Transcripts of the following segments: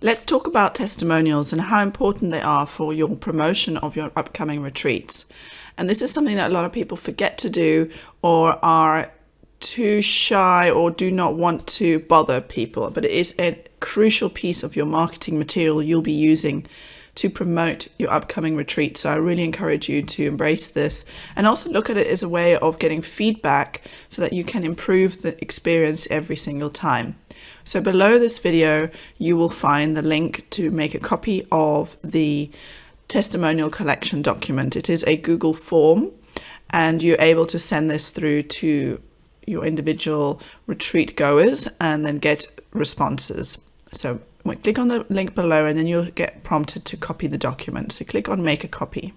Let's talk about testimonials and how important they are for your promotion of your upcoming retreats. And this is something that a lot of people forget to do or are too shy or do not want to bother people, but it is a crucial piece of your marketing material you'll be using to promote your upcoming retreat. So I really encourage you to embrace this and also look at it as a way of getting feedback so that you can improve the experience every single time. So below this video, you will find the link to make a copy of the testimonial collection document. It is a Google form and you're able to send this through to your individual retreat goers and then get responses. So click on the link below and then you'll get prompted to copy the document. So click on make a copy.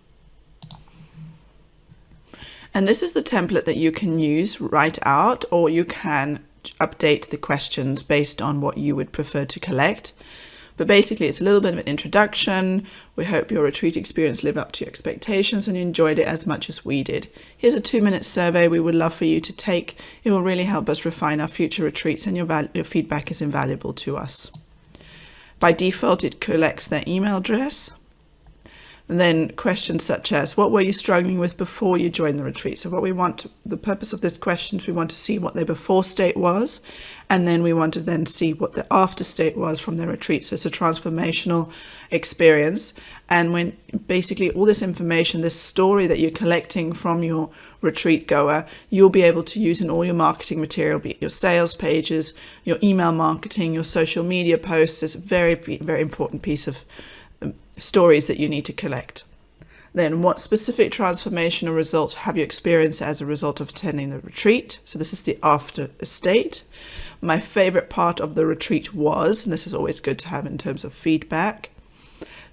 And this is the template that you can use right out, or you can update the questions based on what you would prefer to collect. But basically it's a little bit of an introduction. We hope your retreat experience lived up to your expectations and you enjoyed it as much as we did. Here's a 2-minute survey we would love for you to take. It will really help us refine our future retreats and your feedback is invaluable to us. By default, it collects their email address. And then questions such as, what were you struggling with before you joined the retreat? So what we want, the purpose of this question is we want to see what their before state was, and then we want to then see what the after state was from their retreat. So it's a transformational experience. And when basically all this information, this story that you're collecting from your retreat goer, you'll be able to use in all your marketing material, be it your sales pages, your email marketing, your social media posts. It's a very, very important piece of stories that you need to collect. Then what specific transformational results have you experienced as a result of attending the retreat? So this is the after state. My favorite part of the retreat was, and this is always good to have in terms of feedback,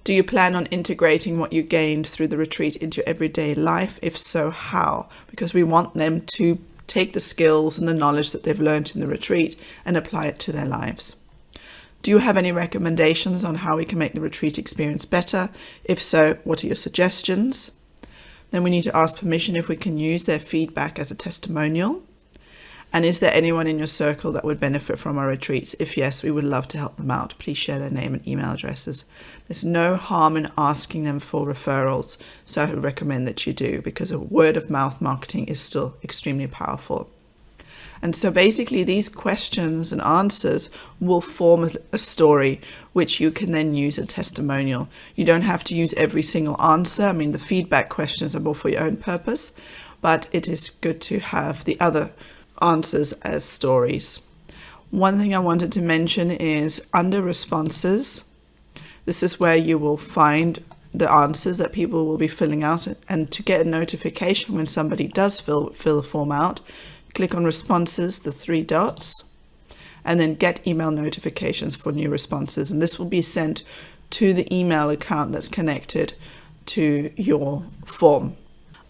do you plan on integrating what you gained through the retreat into everyday life? If so, how? Because we want them to take the skills and the knowledge that they've learned in the retreat and apply it to their lives. Do you have any recommendations on how we can make the retreat experience better? If so, what are your suggestions? Then we need to ask permission if we can use their feedback as a testimonial. And is there anyone in your circle that would benefit from our retreats? If yes, we would love to help them out. Please share their name and email addresses. There's no harm in asking them for referrals, so I would recommend that you do, because a word of mouth marketing is still extremely powerful. And so basically these questions and answers will form a story which you can then use a testimonial. You don't have to use every single answer. I mean, the feedback questions are more for your own purpose, but it is good to have the other answers as stories. One thing I wanted to mention is under responses. This is where you will find the answers that people will be filling out, and to get a notification when somebody does fill the form out, click on responses, the 3 dots, and then get email notifications for new responses. And this will be sent to the email account that's connected to your form.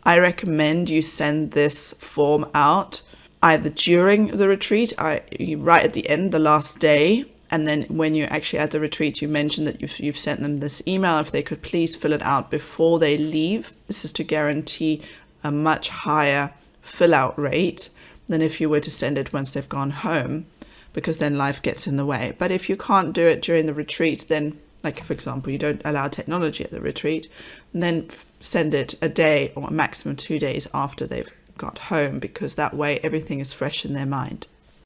I recommend you send this form out either during the retreat, right at the end, the last day, and then when you're actually at the retreat, you mention that you've sent them this email. If they could please fill it out before they leave. This is to guarantee a much higher fill out rate than if you were to send it once they've gone home, because then life gets in the way. But if you can't do it during the retreat, then, like for example, you don't allow technology at the retreat, then send it a day or a maximum 2 days after they've got home, because that way everything is fresh in their mind.